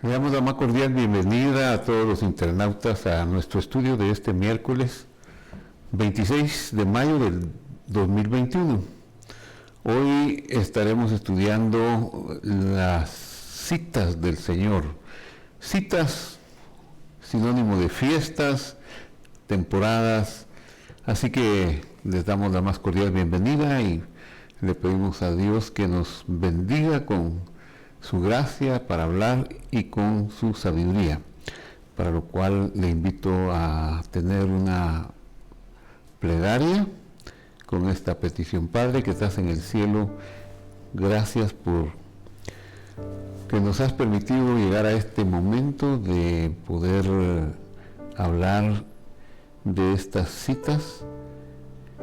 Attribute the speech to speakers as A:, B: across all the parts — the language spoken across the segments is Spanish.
A: Le damos la más cordial bienvenida a todos los internautas a nuestro estudio de este miércoles 26 de mayo del 2021. Hoy estaremos estudiando las citas del Señor. Citas, sinónimo de fiestas, temporadas. Así que les damos la más cordial bienvenida y le pedimos a Dios que nos bendiga con su gracia para hablar y con su sabiduría, para lo cual le invito a tener una plegaria con esta petición. Padre que estás en el cielo, gracias por que nos has permitido llegar a este momento de poder hablar de estas citas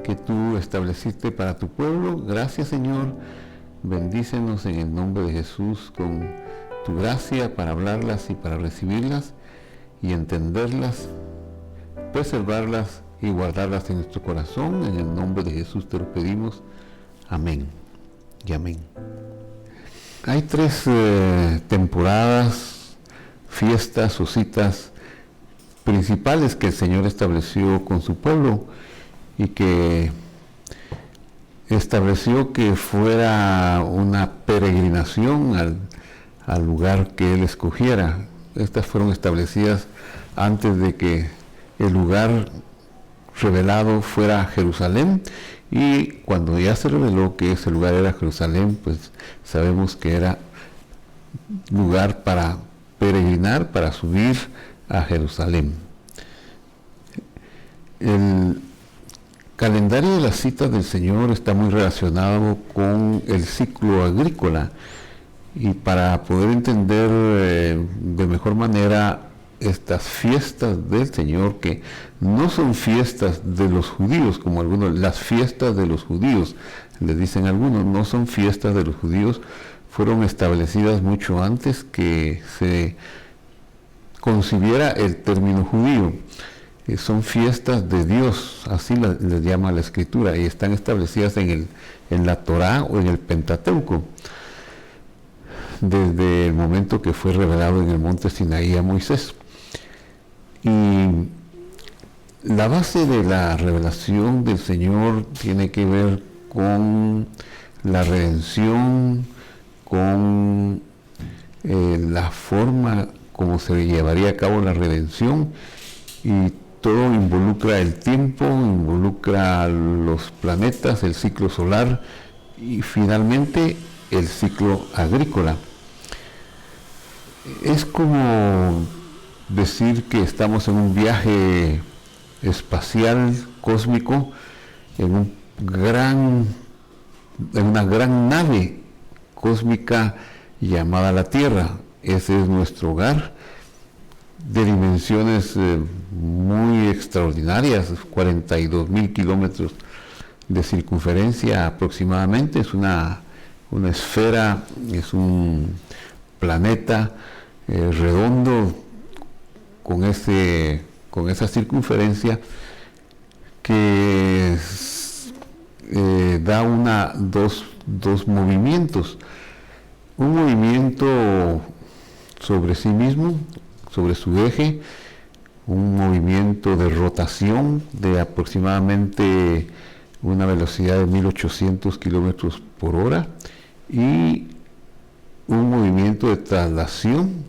A: que tú estableciste para tu pueblo. Gracias, Señor. Bendícenos en el nombre de Jesús con tu gracia para hablarlas y para recibirlas y entenderlas, preservarlas y guardarlas en nuestro corazón. En el nombre de Jesús te lo pedimos. Amén y amén. Hay tres temporadas, fiestas o citas principales que el Señor estableció con su pueblo y que estableció que fuera una peregrinación al lugar que Él escogiera. Estas fueron establecidas antes de que el lugar revelado fuera Jerusalén, y cuando ya se reveló que ese lugar era Jerusalén, pues sabemos que era lugar para peregrinar, para subir a Jerusalén. El calendario de las citas del Señor está muy relacionado con el ciclo agrícola, y para poder entender de mejor manera estas fiestas del Señor, que no son fiestas de los judíos, como algunos, las fiestas de los judíos, les dicen algunos, no son fiestas de los judíos, fueron establecidas mucho antes que se concibiera el término judío. Son fiestas de Dios, así les llama la Escritura, y están establecidas en la Torá o en el Pentateuco, desde el momento que fue revelado en el monte Sinaí a Moisés. Y la base de la revelación del Señor tiene que ver con la redención, con la forma como se llevaría a cabo la redención, y todo involucra el tiempo, involucra los planetas, el ciclo solar y finalmente el ciclo agrícola. Es como decir que estamos en un viaje espacial, cósmico, en una gran nave cósmica llamada la Tierra. Ese es nuestro hogar, de dimensiones muy extraordinarias, 42,000 kilómetros de circunferencia aproximadamente. Es una esfera, es un planeta redondo con esa circunferencia que da dos movimientos. Un movimiento sobre sí mismo, sobre su eje, un movimiento de rotación de aproximadamente una velocidad de 1800 kilómetros por hora, y un movimiento de traslación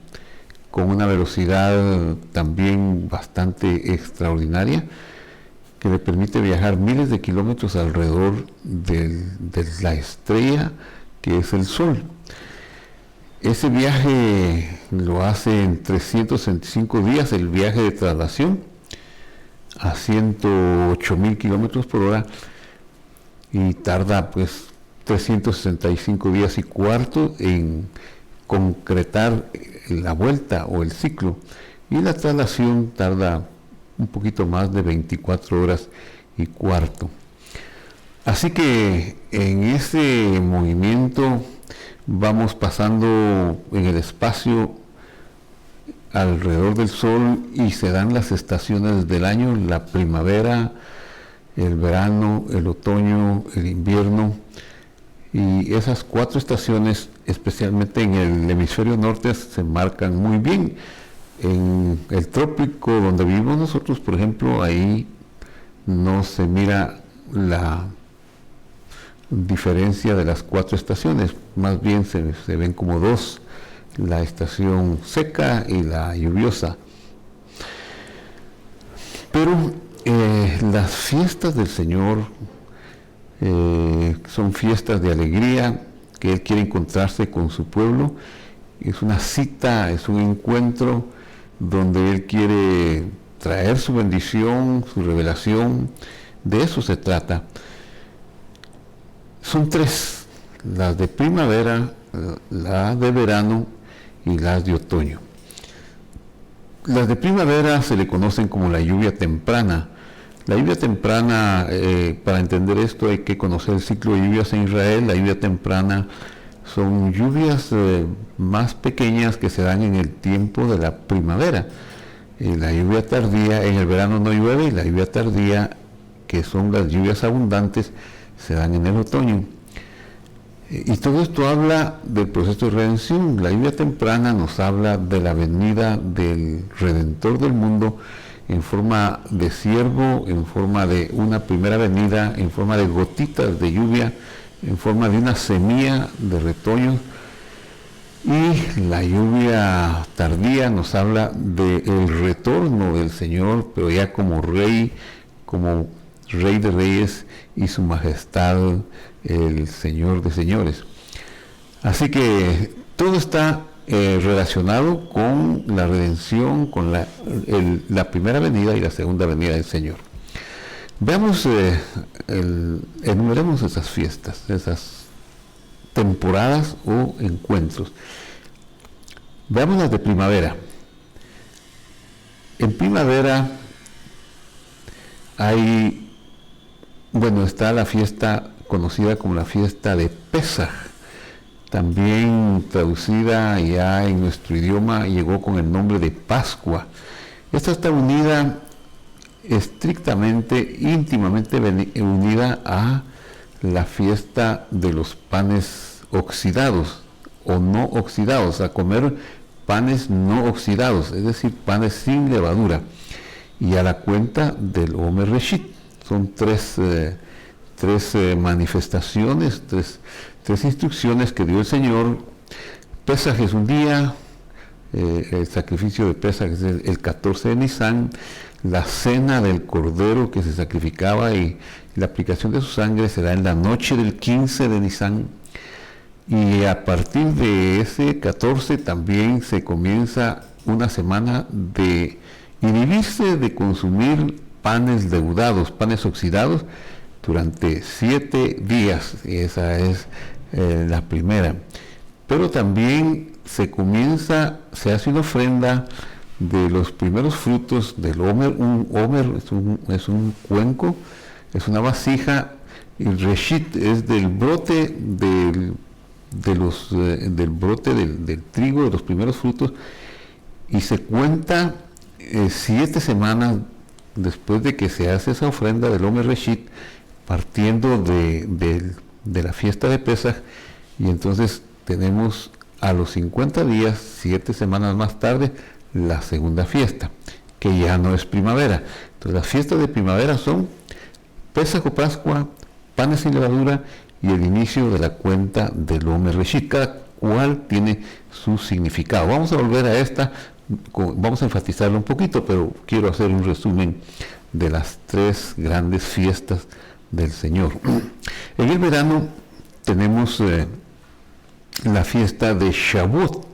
A: con una velocidad también bastante extraordinaria, que le permite viajar miles de kilómetros alrededor de la estrella que es el Sol. Ese viaje lo hace en 365 días, el viaje de traslación, a 108,000 kilómetros por hora, y tarda pues 365 días y cuarto en concretar la vuelta o el ciclo, y la traslación tarda un poquito más de 24 horas y cuarto. Así que en ese movimiento vamos pasando en el espacio alrededor del Sol, y se dan las estaciones del año: la primavera, el verano, el otoño, el invierno, Y esas 4 estaciones, especialmente en el hemisferio norte, se marcan muy bien. En el trópico donde vivimos nosotros, por ejemplo, ahí no se mira la diferencia de las 4 estaciones, más bien se ven como 2, la estación seca y la lluviosa. Pero las fiestas del Señor son fiestas de alegría, que Él quiere encontrarse con su pueblo. Es una cita, es un encuentro donde Él quiere traer su bendición, su revelación. De eso se trata. Son 3, las de primavera, las de verano y las de otoño. Las de primavera se le conocen como la lluvia temprana. La lluvia temprana, para entender esto hay que conocer el ciclo de lluvias en Israel. La lluvia temprana son lluvias más pequeñas que se dan en el tiempo de la primavera. La lluvia tardía, en el verano no llueve, y la lluvia tardía, que son las lluvias abundantes, se dan en el otoño. Y todo esto habla del proceso de redención. La lluvia temprana nos habla de la venida del Redentor del mundo en forma de siervo, en forma de una primera venida, en forma de gotitas de lluvia, en forma de una semilla de retoños. Y la lluvia tardía nos habla del retorno del Señor, pero ya como Rey de Reyes y su majestad, el Señor de Señores. Así que todo está relacionado con la redención, con la primera venida y la segunda venida del Señor. Veamos, enumeremos esas fiestas, esas temporadas o encuentros. Veamos las de primavera. En primavera está la fiesta conocida como la fiesta de Pesaj, también traducida ya en nuestro idioma, llegó con el nombre de Pascua. Esta está unida estrictamente, íntimamente unida a la fiesta de los panes oxidados o no oxidados, a comer panes no oxidados, es decir, panes sin levadura, y a la cuenta del Omer Reshit. Son tres manifestaciones, tres instrucciones que dio el Señor. Pesaj es un día, el sacrificio de Pesaj es el 14 de Nisan, la cena del cordero que se sacrificaba y la aplicación de su sangre será en la noche del 15 de Nisan, y a partir de ese 14 también se comienza una semana de inhibirse de consumir panes leudados, panes oxidados, durante 7 días, y esa es la primera. Pero también se hace una ofrenda de los primeros frutos del Omer. Un Omer es un cuenco, es una vasija, y el Reshit es del brote del trigo, de los primeros frutos, y se cuenta 7 semanas después de que se hace esa ofrenda del Omer Reshit, partiendo de la fiesta de Pesaj, y entonces tenemos a los 50 días, 7 semanas más tarde, la segunda fiesta, que ya no es primavera. Entonces las fiestas de primavera son Pesaj o Pascua, panes sin levadura y el inicio de la cuenta del Omer Reshit. Cada cual tiene su significado. Vamos a volver a esta, vamos a enfatizarlo un poquito, pero quiero hacer un resumen de las 3 grandes fiestas del Señor. En el verano tenemos la fiesta de Shavuot.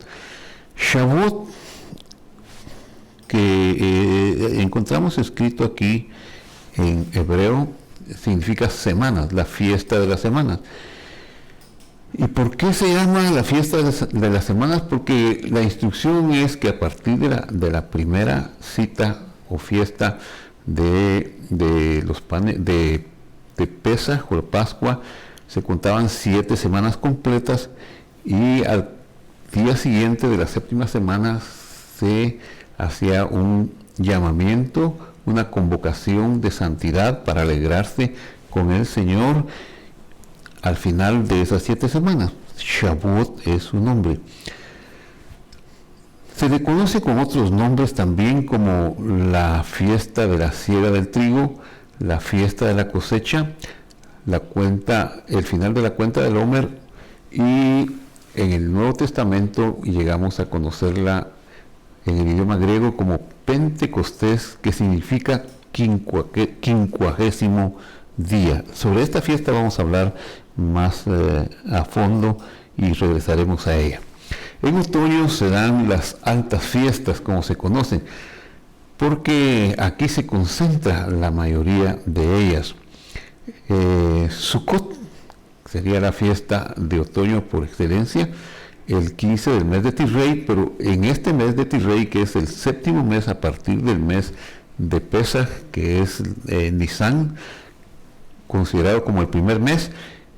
A: Shavuot, que encontramos escrito aquí en hebreo, significa semanas, la fiesta de las semanas. ¿Y por qué se llama la fiesta de las semanas? Porque la instrucción es que a partir de la primera cita o fiesta de los panes de Pesaj o Pascua, se contaban 7 semanas completas, y al día siguiente de la 7ª semana se hacía un llamamiento, una convocación de santidad para alegrarse con el Señor. al final de esas 7 semanas. Shavuot es su nombre. Se le conoce con otros nombres también, como la fiesta de la siega del trigo, la fiesta de la cosecha, el final de la cuenta del Omer, y en el Nuevo Testamento llegamos a conocerla en el idioma griego como Pentecostés, que significa quincuagésimo día. Sobre esta fiesta vamos a hablar más a fondo y regresaremos a ella. En otoño se dan las altas fiestas, como se conocen, porque aquí se concentra la mayoría de ellas. Sukkot sería la fiesta de otoño por excelencia, el 15 del mes de Tishrei, pero en este mes de Tishrei, que es el 7º mes a partir del mes de Pesach, que es Nisan, considerado como el primer mes,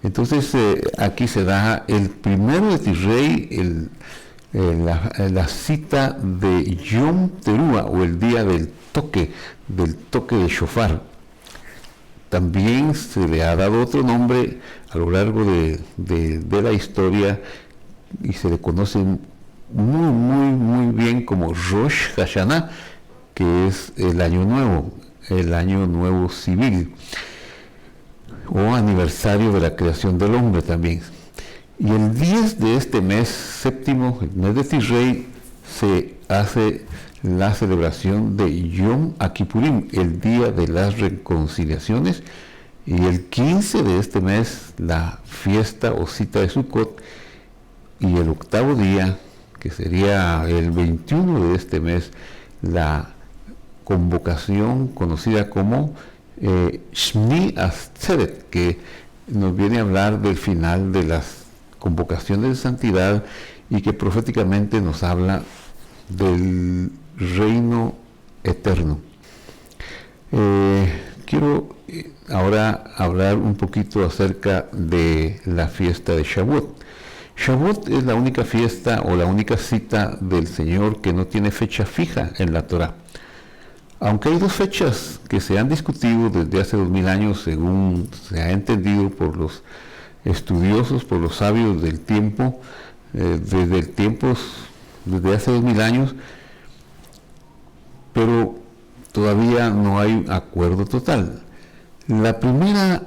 A: entonces aquí se da el 1 de Tishrei, la cita de Yom Teruah, o el día del toque de shofar. También se le ha dado otro nombre a lo largo de la historia y se le conoce muy bien como Rosh Hashanah, que es el año nuevo civil, o aniversario de la creación del hombre también. Y el 10 de este mes séptimo, el mes de Tishrei, se hace la celebración de Yom Kippurim, el día de las reconciliaciones, y el 15 de este mes la fiesta o cita de Sukkot, y el 8º día, que sería el 21 de este mes, la convocación conocida como Shmini Atzeret, que nos viene a hablar del final de las convocaciones de santidad y que proféticamente nos habla del reino eterno. Quiero ahora hablar un poquito acerca de la fiesta de Shavuot. Shavuot es la única fiesta o la única cita del Señor que no tiene fecha fija en la Torá. Aunque hay 2 fechas que se han discutido desde hace 2000 años, según se ha entendido por los estudiosos, por los sabios del tiempo, desde hace 2000 años, pero todavía no hay acuerdo total. La primera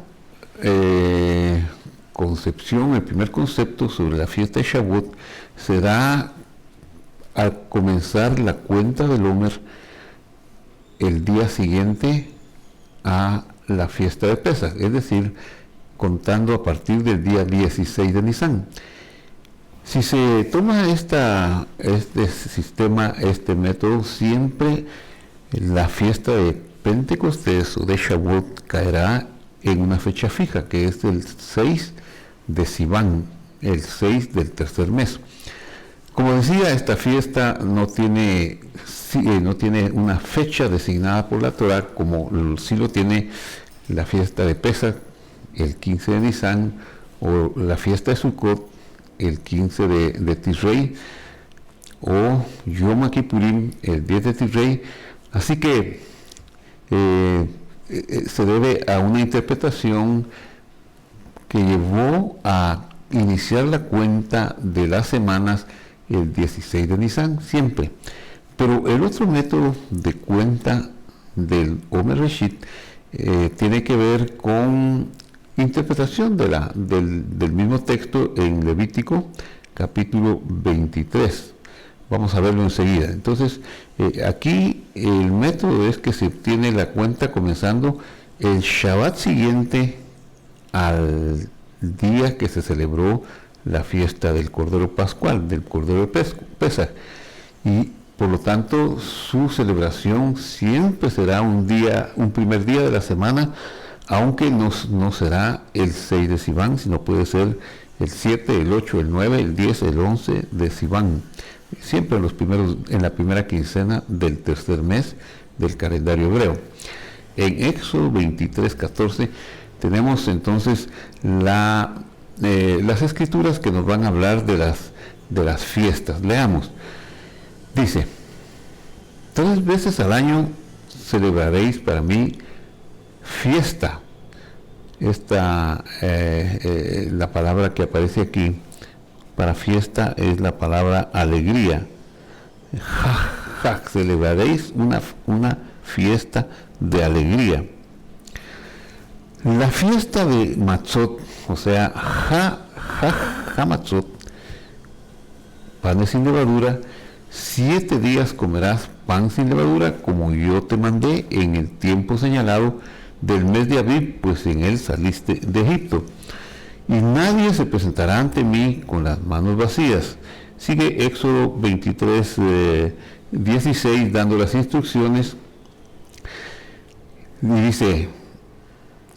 A: concepción, el primer concepto sobre la fiesta de Shavuot se da al comenzar la cuenta del Omer el día siguiente a la fiesta de Pesach, es decir, contando a partir del día 16 de Nisan. Si se toma este sistema, este método, siempre la fiesta de Pentecostés o de Shavuot caerá en una fecha fija, que es el 6 de Sivan, el 6 del tercer mes. Como decía, esta fiesta no tiene una fecha designada por la Torá, como sí lo tiene la fiesta de Pesach, el 15 de Nisan, o la fiesta de Sukkot, el 15 de Tishrei, o Yom Kippurim, el 10 de Tishrei. Así que se debe a una interpretación que llevó a iniciar la cuenta de las semanas el 16 de Nisan, siempre. Pero el otro método de cuenta del Omer Reshit tiene que ver con interpretación del mismo texto en Levítico capítulo 23. Vamos a verlo enseguida. Entonces, aquí el método es que se obtiene la cuenta comenzando el Shabbat siguiente al día que se celebró la fiesta del Cordero Pascual, del Cordero de Pesach. Y por lo tanto, su celebración siempre será un primer día de la semana, aunque no será el 6 de Sivan, sino puede ser el 7, el 8, el 9, el 10, el 11 de Sivan. Siempre en la primera quincena del tercer mes del calendario hebreo. En Éxodo 23:14 tenemos entonces las escrituras que nos van a hablar de las fiestas. Leamos. Dice: 3 veces al año celebraréis para mí fiesta. la palabra que aparece aquí para fiesta es la palabra alegría. Celebraréis una fiesta de alegría. La fiesta de Matzot, o sea, Matzot, panes sin levadura, 7 días comerás pan sin levadura, como yo te mandé en el tiempo señalado del mes de Abib, pues en él saliste de Egipto. Y nadie se presentará ante mí con las manos vacías. Sigue Éxodo 23, 16, dando las instrucciones. Y dice,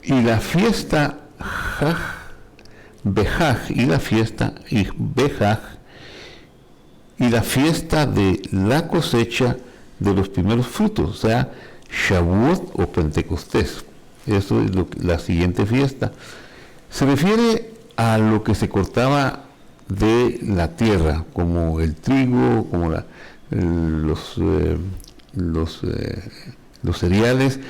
A: y la fiesta Bejaj, y la fiesta Bejaj, y la fiesta de la cosecha de los primeros frutos, o sea, Shavuot o Pentecostés. Eso es la siguiente fiesta. Se refiere a lo que se cortaba de la tierra, como el trigo, como los cereales,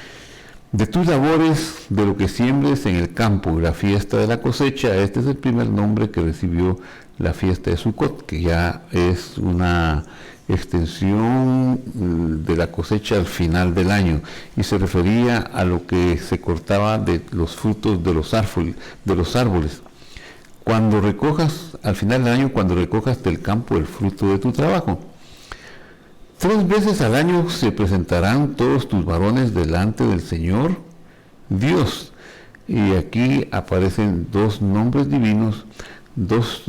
A: de tus labores, de lo que siembres en el campo, la fiesta de la cosecha. Este es el primer nombre que recibió la fiesta de Sukkot, que ya es una extensión de la cosecha al final del año, y se refería a lo que se cortaba de los frutos de los árboles. Cuando recojas, al final del año, cuando recojas del campo el fruto de tu trabajo. 3 veces al año se presentarán todos tus varones delante del Señor Dios. Y aquí aparecen 2 nombres divinos, 2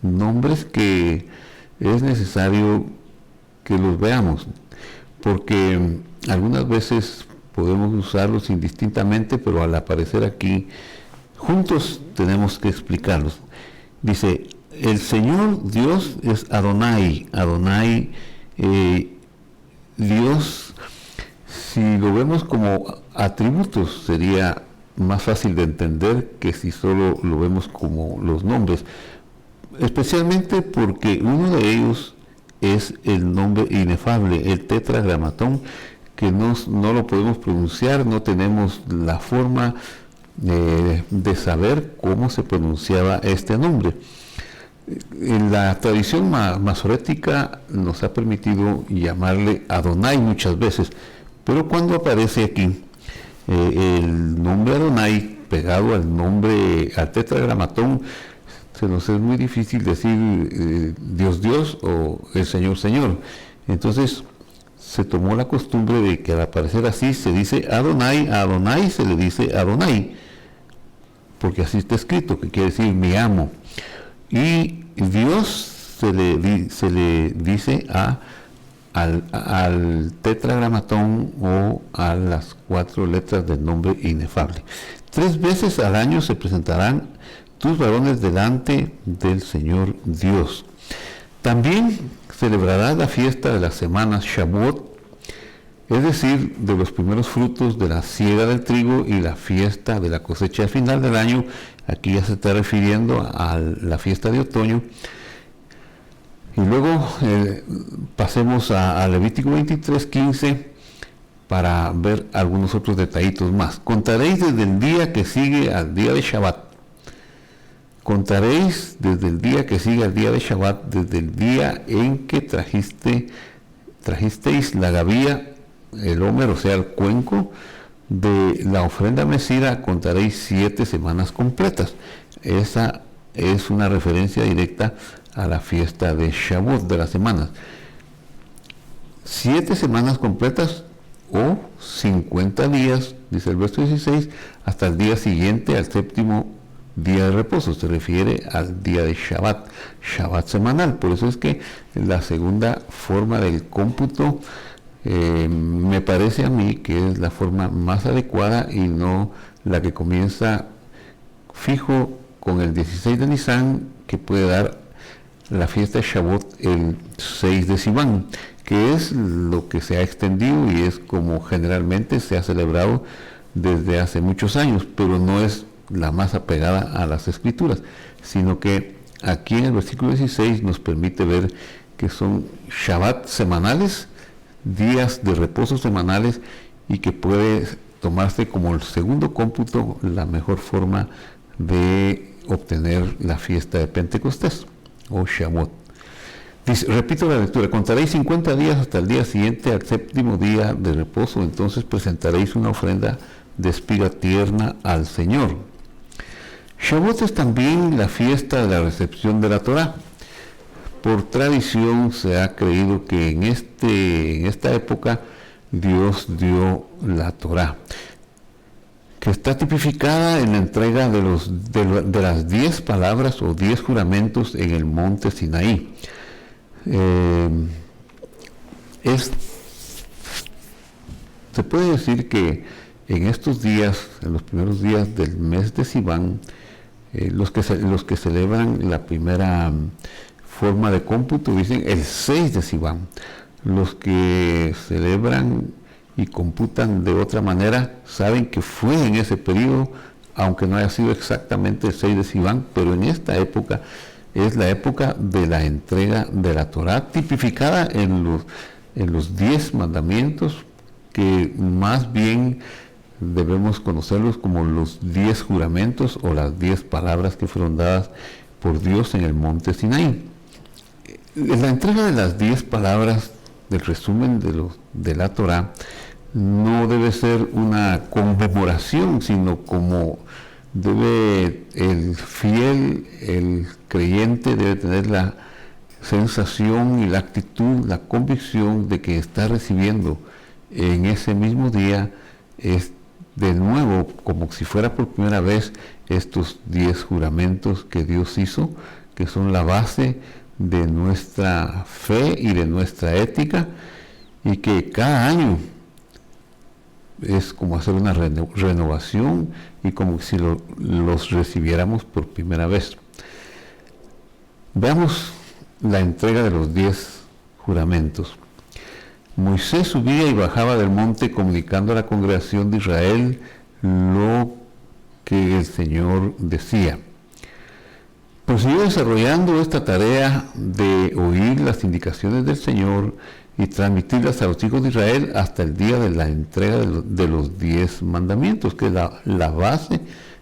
A: nombres que es necesario que los veamos, porque algunas veces podemos usarlos indistintamente, pero al aparecer aquí juntos tenemos que explicarlos. Dice, el Señor Dios es Adonai. Adonai, Dios, si lo vemos como atributos, sería más fácil de entender que si solo lo vemos como los nombres, especialmente porque uno de ellos es el nombre inefable, el tetragramatón, que no lo podemos pronunciar, no tenemos la forma de saber cómo se pronunciaba este nombre. En la tradición masorética nos ha permitido llamarle Adonai muchas veces, pero cuando aparece aquí el nombre Adonai pegado al tetragramatón, se nos es muy difícil decir Dios o el Señor. Entonces se tomó la costumbre de que al aparecer así se dice Adonai, a Adonai se le dice Adonai, porque así está escrito, que quiere decir mi amo. Y Dios se le dice al tetragramatón o a las 4 letras del nombre inefable. 3 veces al año se presentarán tus varones delante del Señor Dios. También celebrarás la fiesta de las semanas Shavuot, es decir, de los primeros frutos de la siega del trigo, y la fiesta de la cosecha al final del año. Aquí ya se está refiriendo a la fiesta de otoño. Y luego pasemos a Levítico 23:15 para ver algunos otros detallitos más. Contaréis desde el día que sigue al día de Shabbat. Contaréis desde el día que sigue al día de Shabbat, desde el día en que trajisteis la gavía, el homer, o sea, el cuenco de la ofrenda mecida, contaréis 7 semanas completas. Esa es una referencia directa a la fiesta de Shavuot, de las semanas. 7 semanas completas o 50 días, dice el verso 16, hasta el día siguiente, al 7º día de reposo. Se refiere al día de Shabbat semanal. Por eso es que la segunda forma del cómputo me parece a mí que es la forma más adecuada, y no la que comienza fijo con el 16 de Nisan, que puede dar la fiesta de Shavuot el 6 de Sivan, que es lo que se ha extendido y es como generalmente se ha celebrado desde hace muchos años, pero no es la más apegada a las escrituras, sino que aquí en el versículo 16 nos permite ver que son Shabbat semanales, días de reposo semanales, y que puede tomarse como el segundo cómputo la mejor forma de obtener la fiesta de Pentecostés o Shavuot. Dice, repito la lectura: contaréis 50 días hasta el día siguiente al séptimo día de reposo, entonces presentaréis una ofrenda de espiga tierna al Señor. Shavuot es también la fiesta de la recepción de la Torá. Por tradición se ha creído que en esta época Dios dio la Torá, que está tipificada en la entrega de las 10 palabras o 10 juramentos en el monte Sinaí. Se puede decir que en estos días, en los primeros días del mes de Sivan, los que celebran la primera forma de cómputo dicen el 6 de Sivan. Los que celebran y computan de otra manera saben que fue en ese periodo, aunque no haya sido exactamente el 6 de Sivan, pero en esta época es la época de la entrega de la Torá, tipificada en los 10 mandamientos, que más bien debemos conocerlos como los 10 juramentos o las 10 palabras que fueron dadas por Dios en el monte Sinaí. La entrega de las 10 palabras del resumen de la Torá no debe ser una conmemoración, sino como debe el fiel, el creyente debe tener la sensación y la actitud, la convicción de que está recibiendo en ese mismo día de nuevo, como si fuera por primera vez, estos 10 juramentos que Dios hizo, que son la base de nuestra fe y de nuestra ética, y que cada año es como hacer una renovación y como si los recibiéramos por primera vez. Veamos la entrega de los 10 juramentos. Moisés subía y bajaba del monte comunicando a la congregación de Israel lo que el Señor decía. Prosiguió desarrollando esta tarea de oír las indicaciones del Señor y transmitirlas a los hijos de Israel hasta el día de la entrega de los 10 mandamientos, que es la base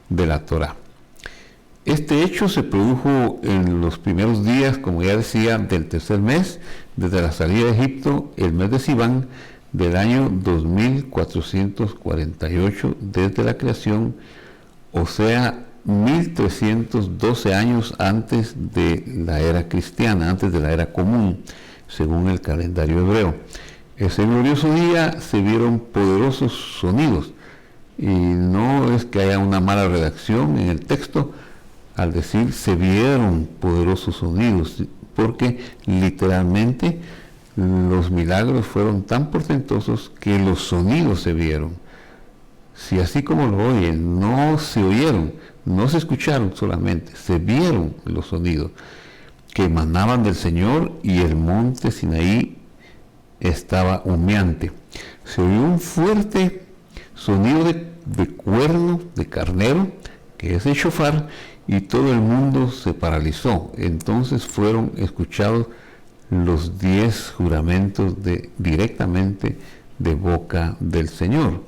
A: de la Torá. Este hecho se produjo en los primeros días, como ya decía, del tercer mes, desde la salida de Egipto, el mes de Sivan, del año 2448 desde la creación, o sea, 1312 años antes de la era cristiana, antes de la era común, según el calendario hebreo. Ese glorioso día se vieron poderosos sonidos, y no es que haya una mala redacción en el texto al decir se vieron poderosos sonidos, porque literalmente los milagros fueron tan portentosos que los sonidos se vieron. Si así como lo oyen, no se oyeron, no se escucharon solamente, se vieron los sonidos que emanaban del Señor, y el monte Sinaí estaba humeante. Se oyó un fuerte sonido de cuerno de carnero, que es el shofar, y todo el mundo se paralizó. Entonces fueron escuchados los 10 juramentos directamente de boca del Señor,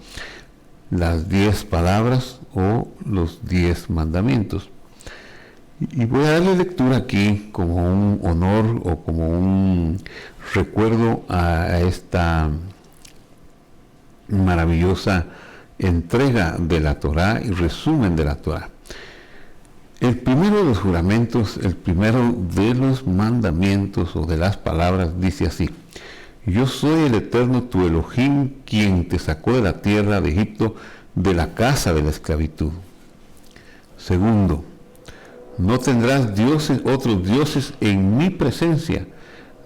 A: las 10 palabras o los 10 mandamientos. Y voy a darle lectura aquí como un honor o como un recuerdo a esta maravillosa entrega de la Torá y resumen de la Torá. El primero de los juramentos, el primero de los mandamientos o de las palabras dice así: yo soy el Eterno tu Elohim, quien te sacó de la tierra de Egipto, de la casa de la esclavitud. Segundo, no tendrás otros dioses en mi presencia.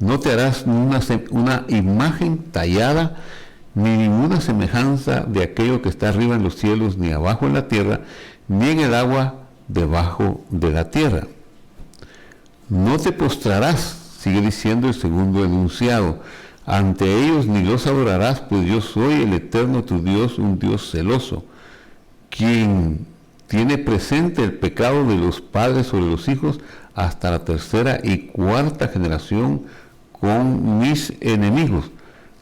A: No te harás una imagen tallada, ni ninguna semejanza de aquello que está arriba en los cielos, ni abajo en la tierra, ni en el agua debajo de la tierra. No te postrarás, sigue diciendo el segundo enunciado, ante ellos ni los adorarás, pues yo soy el Eterno tu Dios, un Dios celoso, quien tiene presente el pecado de los padres sobre los hijos hasta la tercera y cuarta generación con mis enemigos,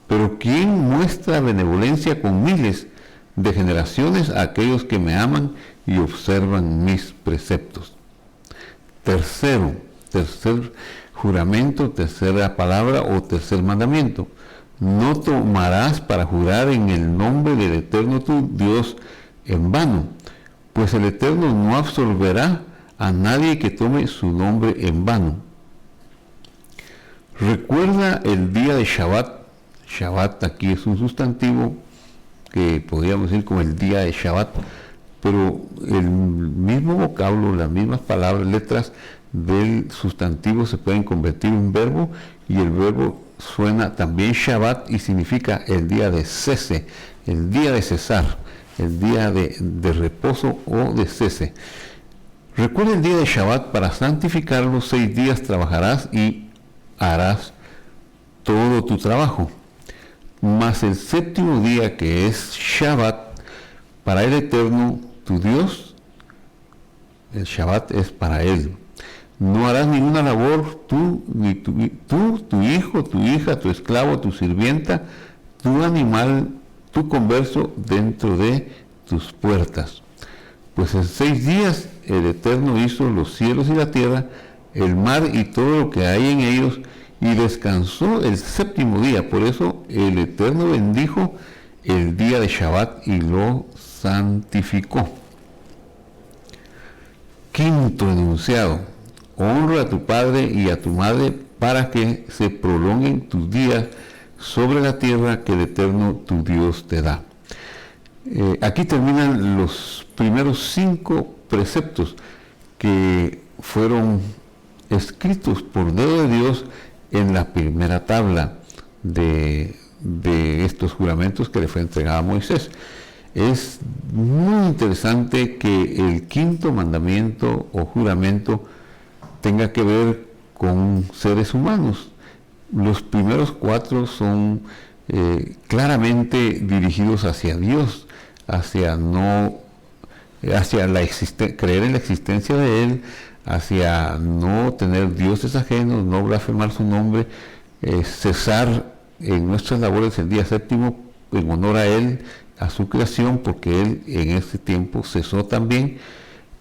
A: pero quien muestra benevolencia con miles, de generaciones a aquellos que me aman y observan mis preceptos. Tercer juramento, tercera palabra o tercer mandamiento. No tomarás para jurar en el nombre del Eterno tu Dios en vano, pues el Eterno no absolverá a nadie que tome su nombre en vano. Recuerda el día de Shabbat. Shabbat aquí es un sustantivo que podríamos decir como el día de Shabbat, pero el mismo vocablo, las mismas palabras, letras del sustantivo se pueden convertir en verbo, y el verbo suena también Shabbat y significa el día de cese, el día de cesar, el día de reposo o de cese. Recuerda el día de Shabbat para santificarlo. 6 días trabajarás y harás todo tu trabajo. Mas el séptimo día, que es Shabbat, para el Eterno tu Dios, el Shabbat es para Él. No harás ninguna labor, tú, tu hijo, tu hija, tu esclavo, tu sirvienta, tu animal, tu converso dentro de tus puertas. Pues en 6 días el Eterno hizo los cielos y la tierra, el mar y todo lo que hay en ellos, y descansó el séptimo día. Por eso el Eterno bendijo el día de Shabbat y lo santificó. Quinto enunciado: honra a tu padre y a tu madre para que se prolonguen tus días sobre la tierra que el Eterno tu Dios te da. Aquí terminan los primeros 5 preceptos que fueron escritos por dedo de Dios en la primera tabla de estos juramentos que le fue entregado a Moisés. Es muy interesante que el quinto mandamiento o juramento tenga que ver con seres humanos. Los primeros 4 son claramente dirigidos hacia Dios, hacia creer en la existencia de Él, hacia no tener dioses ajenos, no blasfemar su nombre, cesar en nuestras labores el día séptimo en honor a Él, a su creación, porque Él en ese tiempo cesó también.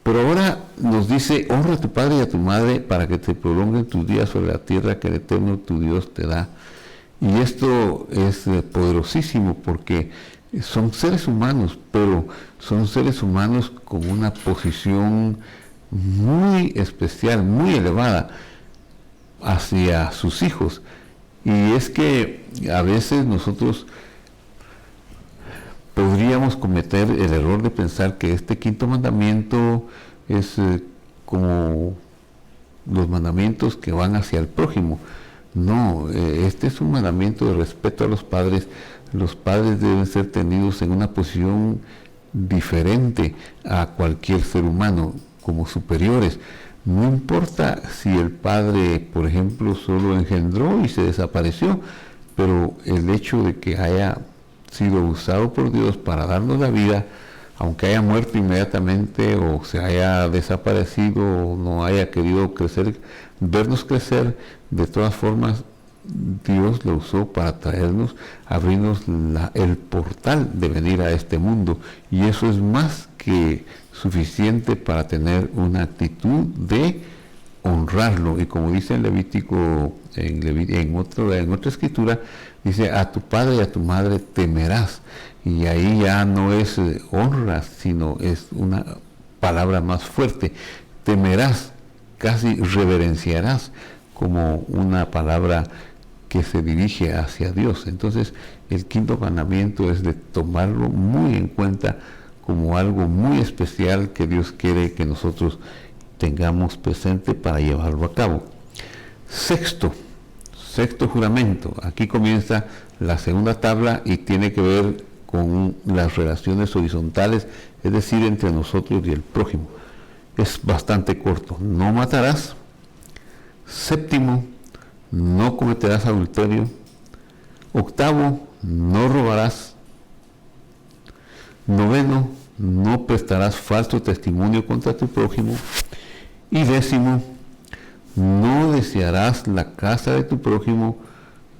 A: Pero ahora nos dice: honra a tu padre y a tu madre para que te prolonguen tus días sobre la tierra que el Eterno tu Dios te da. Y esto es poderosísimo, porque son seres humanos, pero son seres humanos con una posición muy especial, muy elevada hacia sus hijos. Y es que a veces nosotros podríamos cometer el error de pensar que este quinto mandamiento es como los mandamientos que van hacia el prójimo. No, este es un mandamiento de respeto a los padres. Los padres deben ser tenidos en una posición diferente a cualquier ser humano, como superiores. No importa si el padre, por ejemplo, solo engendró y se desapareció, pero el hecho de que haya sido usado por Dios para darnos la vida, aunque haya muerto inmediatamente o se haya desaparecido o no haya querido crecer, vernos crecer, de todas formas Dios lo usó para traernos, abrirnos el portal de venir a este mundo, y eso es más que suficiente para tener una actitud de honrarlo. Y como dice en Levítico, en otra escritura, dice: a tu padre y a tu madre temerás. Y ahí ya no es honra, sino es una palabra más fuerte. Temerás, casi reverenciarás, como una palabra que se dirige hacia Dios. Entonces, el quinto mandamiento es de tomarlo muy en cuenta como algo muy especial que Dios quiere que nosotros tengamos presente para llevarlo a cabo. Sexto juramento. Aquí comienza la segunda tabla y tiene que ver con las relaciones horizontales, es decir, entre nosotros y el prójimo. Es bastante corto. No matarás. Séptimo, no cometerás adulterio. Octavo, no robarás. Noveno, no prestarás falso testimonio contra tu prójimo. Y décimo, no desearás la casa de tu prójimo,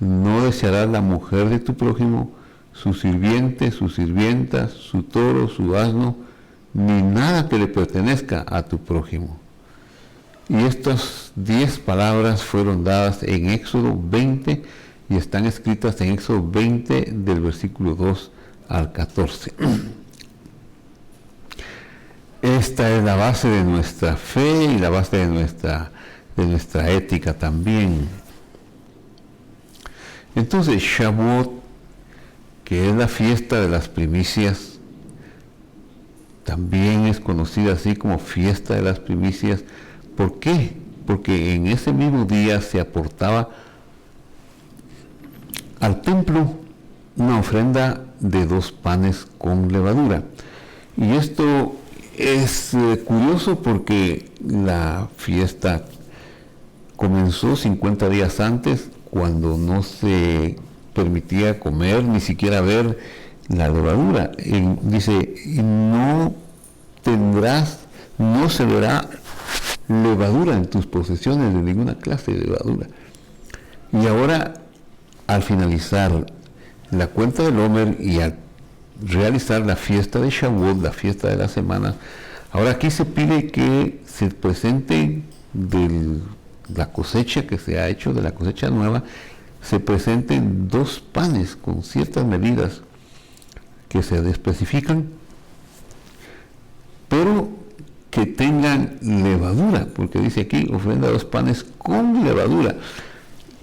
A: no desearás la mujer de tu prójimo, su sirviente, su sirvienta, su toro, su asno, ni nada que le pertenezca a tu prójimo. Y estas 10 palabras fueron dadas en Éxodo 20 y están escritas en Éxodo 20 del versículo 2 al 14. Esta es la base de nuestra fe y la base de nuestra ética también. Entonces, Shavuot, que es la fiesta de las primicias, también es conocida así como fiesta de las primicias. ¿Por qué? Porque en ese mismo día se aportaba al templo una ofrenda de 2 panes con levadura. Y esto es curioso porque la fiesta comenzó 50 días antes, cuando no se permitía comer, ni siquiera ver la levadura. Dice, no se verá levadura en tus posesiones, de ninguna clase de levadura. Y ahora, al finalizar la cuenta del Omer y al realizar la fiesta de Shavuot, la fiesta de la semana, ahora aquí se pide que se presenten de la cosecha que se ha hecho, de la cosecha nueva, se presenten 2 panes con ciertas medidas que se especifican, pero que tengan levadura, porque dice aquí, ofrenda 2 panes con levadura.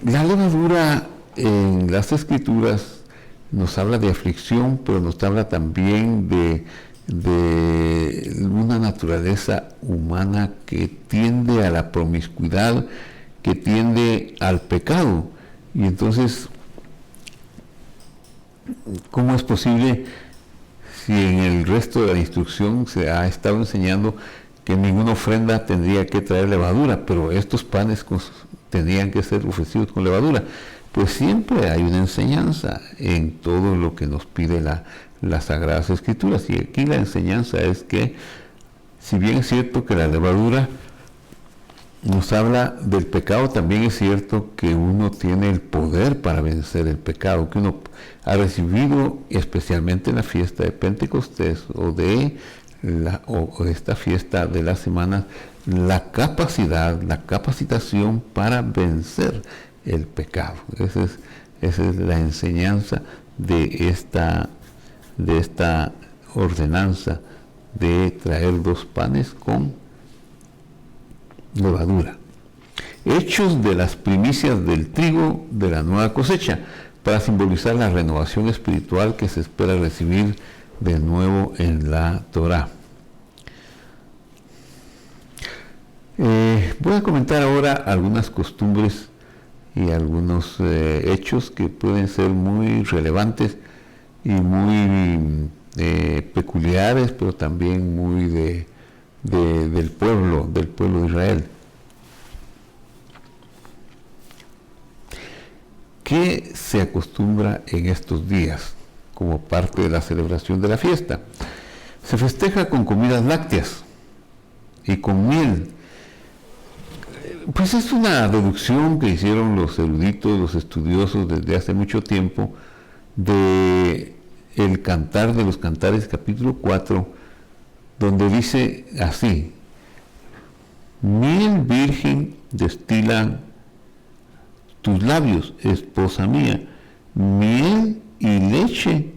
A: La levadura en las Escrituras nos habla de aflicción, pero nos habla también de una naturaleza humana que tiende a la promiscuidad, que tiende al pecado. Y entonces, ¿cómo es posible si en el resto de la instrucción se ha estado enseñando que ninguna ofrenda tendría que traer levadura, pero estos panes tendrían que ser ofrecidos con levadura? Pues siempre hay una enseñanza en todo lo que nos pide las Sagradas Escrituras. Y aquí la enseñanza es que, si bien es cierto que la levadura nos habla del pecado, también es cierto que uno tiene el poder para vencer el pecado, que uno ha recibido, especialmente en la fiesta de Pentecostés o esta fiesta de las semanas, la capacidad, la capacitación para vencer el pecado. Esa es la enseñanza de esta ordenanza de traer 2 panes con levadura, hechos de las primicias del trigo de la nueva cosecha, para simbolizar la renovación espiritual que se espera recibir de nuevo en la Torá. Voy a comentar ahora algunas costumbres y algunos hechos que pueden ser muy relevantes y muy peculiares, pero también muy del pueblo de Israel. ¿Qué se acostumbra en estos días como parte de la celebración de la fiesta? Se festeja con comidas lácteas y con miel. Pues es una deducción que hicieron los eruditos, los estudiosos desde hace mucho tiempo, de el Cantar de los Cantares, capítulo 4, donde dice así: miel virgen destilan tus labios, esposa mía, miel y leche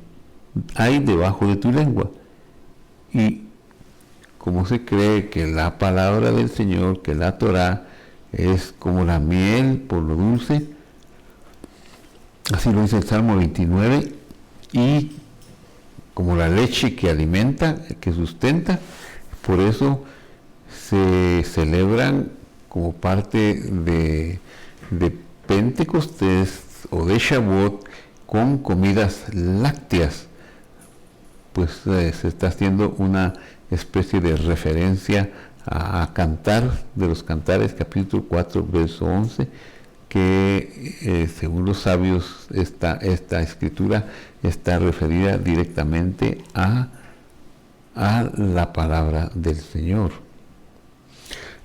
A: hay debajo de tu lengua. Y como se cree que la palabra del Señor, que la Torá, es como la miel por lo dulce, así lo dice el Salmo 29, y como la leche que alimenta, que sustenta, por eso se celebran como parte de Pentecostés o de Shavuot con comidas lácteas. Pues se está haciendo una especie de referencia a Cantar de los Cantares, capítulo 4, verso 11, que según los sabios esta escritura está referida directamente a la palabra del Señor.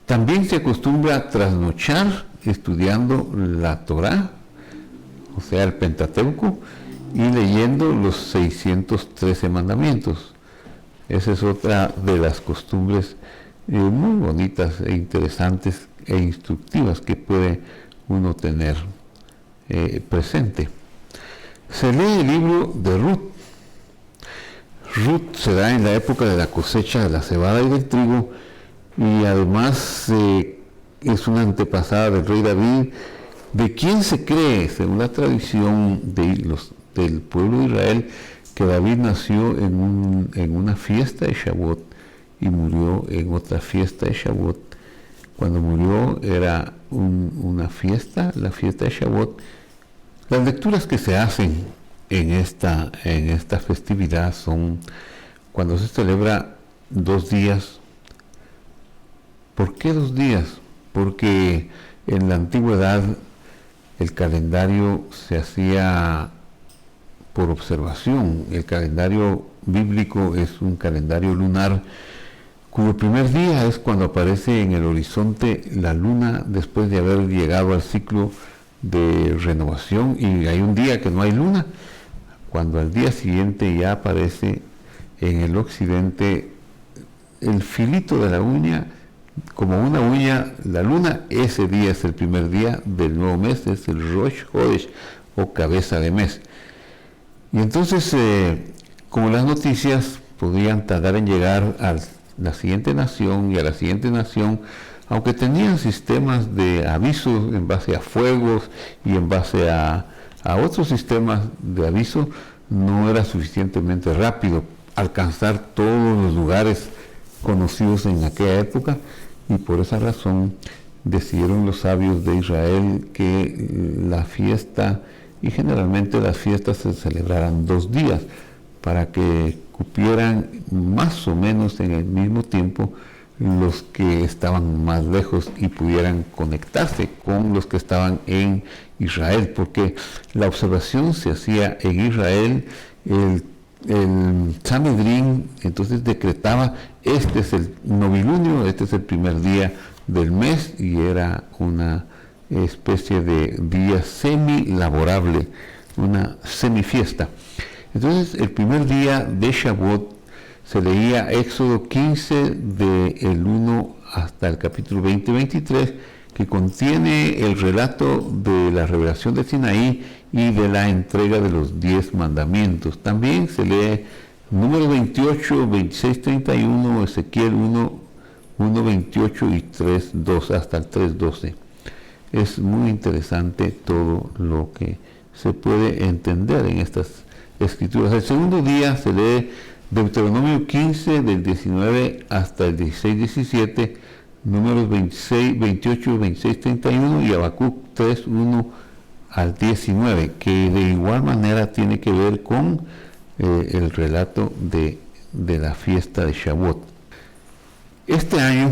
A: También se acostumbra a trasnochar estudiando la Torá, o sea, el Pentateuco, y leyendo los 613 mandamientos. Esa es otra de las costumbres muy bonitas e interesantes e instructivas que puede uno tener presente. Se lee el libro de Ruth. Ruth se da en la época de la cosecha de la cebada y del trigo, y además es una antepasada del rey David, de quien se cree, según la tradición del pueblo de Israel, que David nació en una fiesta de Shavuot y murió en otra fiesta de Shavuot. Cuando murió era una fiesta, la fiesta de Shavuot. Las lecturas que se hacen en esta festividad son cuando se celebra 2 días. ¿Por qué 2 días? Porque en la antigüedad el calendario se hacía por observación. El calendario bíblico es un calendario lunar cuyo primer día es cuando aparece en el horizonte la luna después de haber llegado al ciclo de renovación, y hay un día que no hay luna, cuando al día siguiente ya aparece en el occidente el filito de la uña, como una uña, la luna. Ese día es el primer día del nuevo mes, es el Rosh Hodesh, o cabeza de mes. Y entonces, como las noticias podían tardar en llegar a la siguiente nación y a la siguiente nación, aunque tenían sistemas de aviso en base a fuegos y en base a otros sistemas de aviso, no era suficientemente rápido alcanzar todos los lugares conocidos en aquella época, y por esa razón decidieron los sabios de Israel que la fiesta, y generalmente las fiestas se celebraran 2 días, para que cupieran más o menos en el mismo tiempo los que estaban más lejos y pudieran conectarse con los que estaban en Israel, porque la observación se hacía en Israel. El Sanedrín entonces decretaba: este es el novilunio, este es el primer día del mes, y era una especie de día semi-laborable, una semifiesta. Entonces, el primer día de Shavuot se leía Éxodo 15 del 1 hasta el capítulo 20-23, que contiene el relato de la revelación de Sinaí y de la entrega de los 10 mandamientos. También se lee número 28, 26, 31, Ezequiel 1, 28 y 3:12 hasta el 3:12. Es muy interesante todo lo que se puede entender en estas escrituras. El segundo día se lee Deuteronomio 15 del 19 hasta el 16-17, números 26, 28, 26, 31 y Habacuc 3, 1 al 19, que de igual manera tiene que ver con el relato de la fiesta de Shavuot. Este año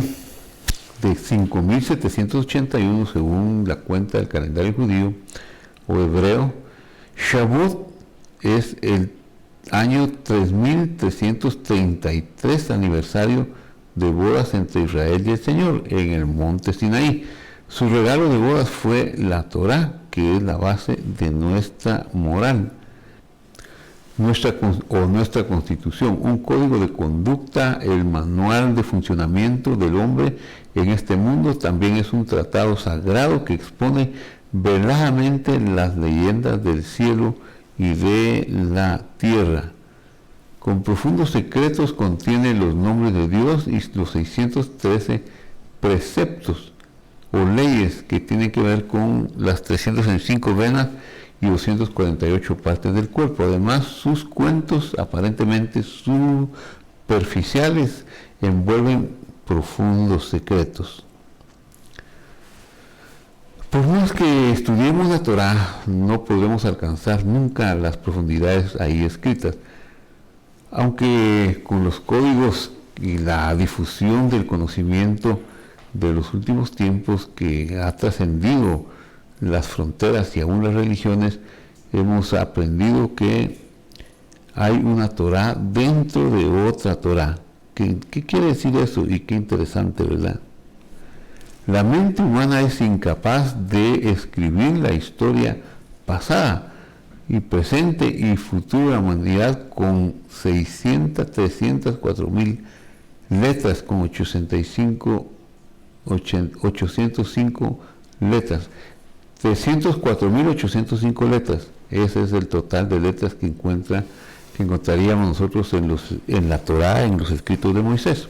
A: de 5.781, según la cuenta del calendario judío o hebreo, Shavuot es el año 3.333 aniversario de bodas entre Israel y el Señor en el monte Sinaí. Su regalo de bodas fue la Torá, que es la base de nuestra moral, nuestra constitución, un código de conducta, el manual de funcionamiento del hombre en este mundo. También es un tratado sagrado que expone veladamente las leyendas del cielo y de la tierra. Con profundos secretos contiene los nombres de Dios y los 613 preceptos o leyes que tienen que ver con las 365 venas y 248 partes del cuerpo. Además, sus cuentos aparentemente superficiales envuelven profundos secretos. Por más que estudiemos la Torá, no podremos alcanzar nunca las profundidades ahí escritas. Aunque con los códigos y la difusión del conocimiento de los últimos tiempos, que ha trascendido las fronteras y aún las religiones, hemos aprendido que hay una Torá dentro de otra Torá. ¿Qué quiere decir eso? Y qué interesante, ¿verdad? La mente humana es incapaz de escribir la historia pasada, y presente y futura humanidad con 304.000 letras, con 805 letras. 304.805 letras. Ese es el total de letras que encontraríamos nosotros en la Torá, en los escritos de Moisés.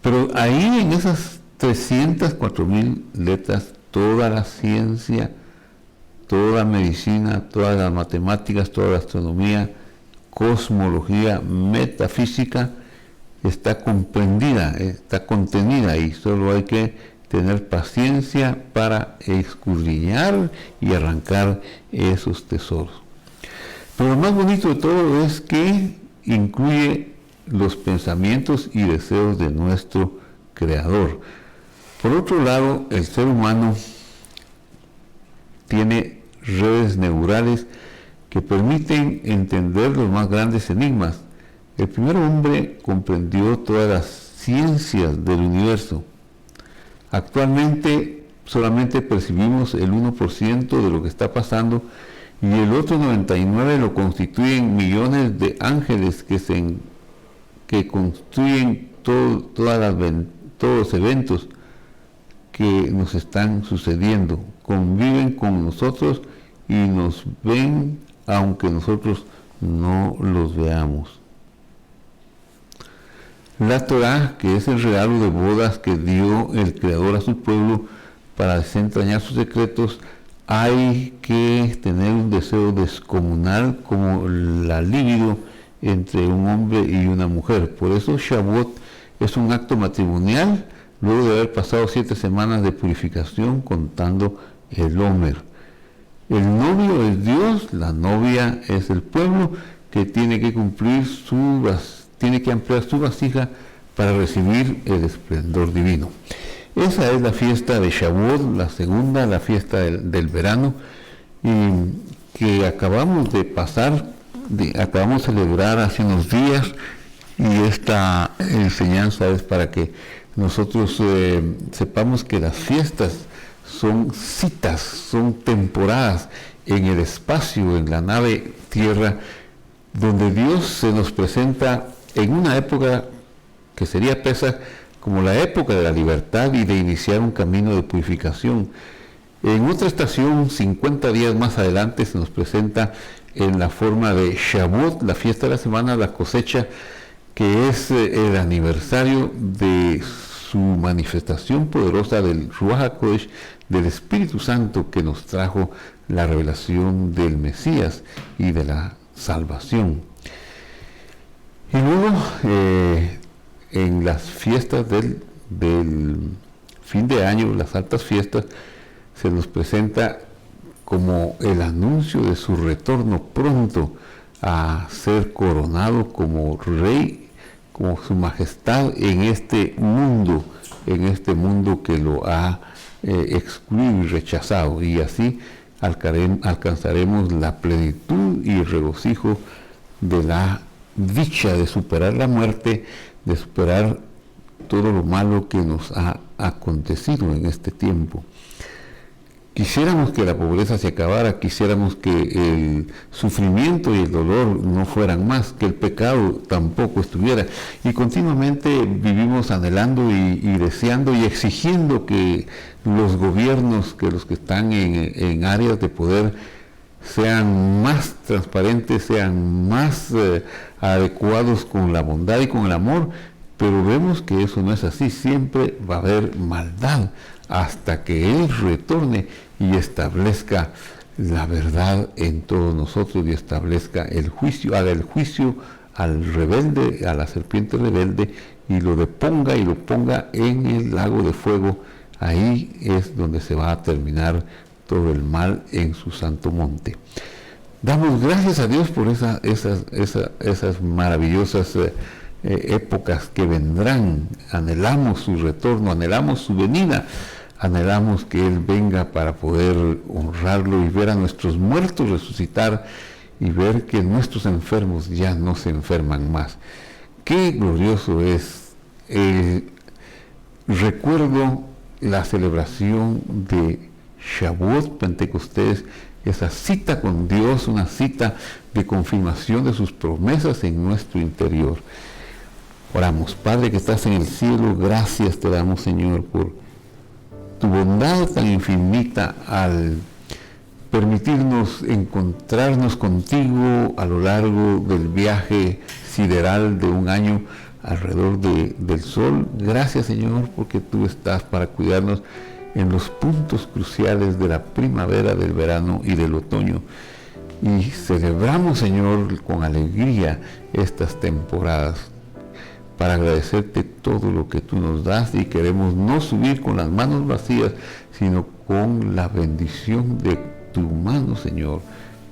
A: Pero ahí en esas 304.000 letras, toda la ciencia, toda la medicina, todas las matemáticas, toda la astronomía, cosmología, metafísica, está comprendida, está contenida ahí. Solo hay que tener paciencia para escudriñar y arrancar esos tesoros. Pero lo más bonito de todo es que incluye los pensamientos y deseos de nuestro Creador. Por otro lado, el ser humano tiene redes neurales que permiten entender los más grandes enigmas. El primer hombre comprendió todas las ciencias del universo. Actualmente solamente percibimos el 1% de lo que está pasando y el otro 99% lo constituyen millones de ángeles que construyen todos los eventos que nos están sucediendo, conviven con nosotros y nos ven aunque nosotros no los veamos. La Torá, que es el regalo de bodas que dio el Creador a su pueblo para desentrañar sus secretos, hay que tener un deseo descomunal como la libido entre un hombre y una mujer. Por eso Shavuot es un acto matrimonial luego de haber pasado 7 semanas de purificación contando el Omer. El novio es Dios, la novia es el pueblo que tiene que ampliar su vasija para recibir el esplendor divino. Esa es la fiesta de Shavuot, la segunda, la fiesta del verano, y que acabamos de celebrar hace unos días, y esta enseñanza es para que nosotros sepamos que las fiestas son citas, son temporadas en el espacio, en la nave tierra, donde Dios se nos presenta en una época que sería Pesaj como la época de la libertad y de iniciar un camino de purificación. En otra estación, 50 días más adelante, se nos presenta en la forma de Shavuot, la fiesta de la semana, la cosecha, que es el aniversario de su manifestación poderosa del Ruach HaKodesh, del Espíritu Santo que nos trajo la revelación del Mesías y de la salvación. Y luego, en las fiestas del fin de año, las altas fiestas, se nos presenta como el anuncio de su retorno pronto a ser coronado como rey, como su majestad en este mundo que lo ha excluido y rechazado, y así alcanzaremos la plenitud y el regocijo de la dicha de superar la muerte, de superar todo lo malo que nos ha acontecido en este tiempo. Quisiéramos que la pobreza se acabara, quisiéramos que el sufrimiento y el dolor no fueran más, que el pecado tampoco estuviera. Y continuamente vivimos anhelando y deseando y exigiendo que los gobiernos, que los que están en áreas de poder, sean más transparentes, sean más adecuados con la bondad y con el amor, pero vemos que eso no es así. Siempre va a haber maldad hasta que Él retorne y establezca la verdad en todos nosotros y establezca el juicio, haga el juicio al rebelde, a la serpiente rebelde, y lo ponga en el lago de fuego. Ahí es donde se va a terminar todo el mal en su santo monte. Damos gracias a Dios por esas maravillosas épocas que vendrán. Anhelamos su retorno, anhelamos su venida, anhelamos que Él venga para poder honrarlo y ver a nuestros muertos resucitar y ver que nuestros enfermos ya no se enferman más. Qué glorioso es. Recuerdo la celebración de Shavuot, Pentecostés, esa cita con Dios, una cita de confirmación de sus promesas en nuestro interior. Oramos. Padre que estás en el cielo, gracias te damos, Señor, por tu bondad tan infinita al permitirnos encontrarnos contigo a lo largo del viaje sideral de un año alrededor del sol. Gracias, Señor, porque tú estás para cuidarnos en los puntos cruciales de la primavera, del verano y del otoño. Y celebramos, Señor, con alegría estas temporadas para agradecerte todo lo que tú nos das, y queremos no subir con las manos vacías, sino con la bendición de tu mano, Señor,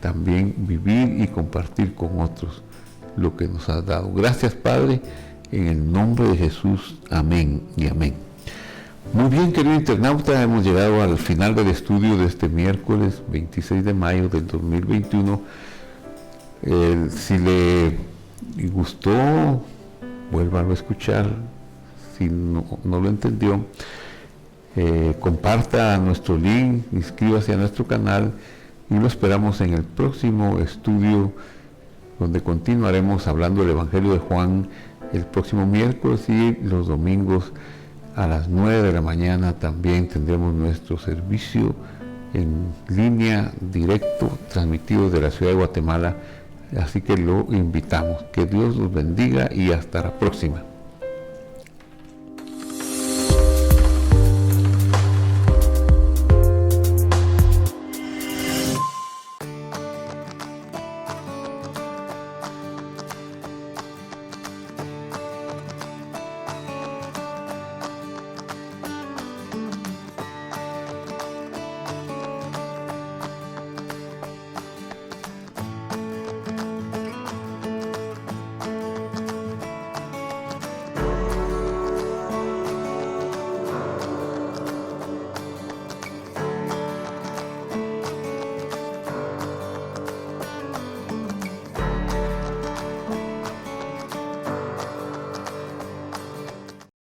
A: también vivir y compartir con otros lo que nos has dado. Gracias, Padre, en el nombre de Jesús. Amén y amén. Muy bien, querido internauta, hemos llegado al final del estudio de este miércoles 26 de mayo del 2021. Si le gustó, vuélvalo a escuchar. Si no lo entendió, comparta nuestro link, inscríbase a nuestro canal y lo esperamos en el próximo estudio, donde continuaremos hablando del Evangelio de Juan el próximo miércoles, y los domingos a las 9 de la mañana también tendremos nuestro servicio en línea directo transmitido de la ciudad de Guatemala. Así que lo invitamos. Que Dios los bendiga y hasta la próxima.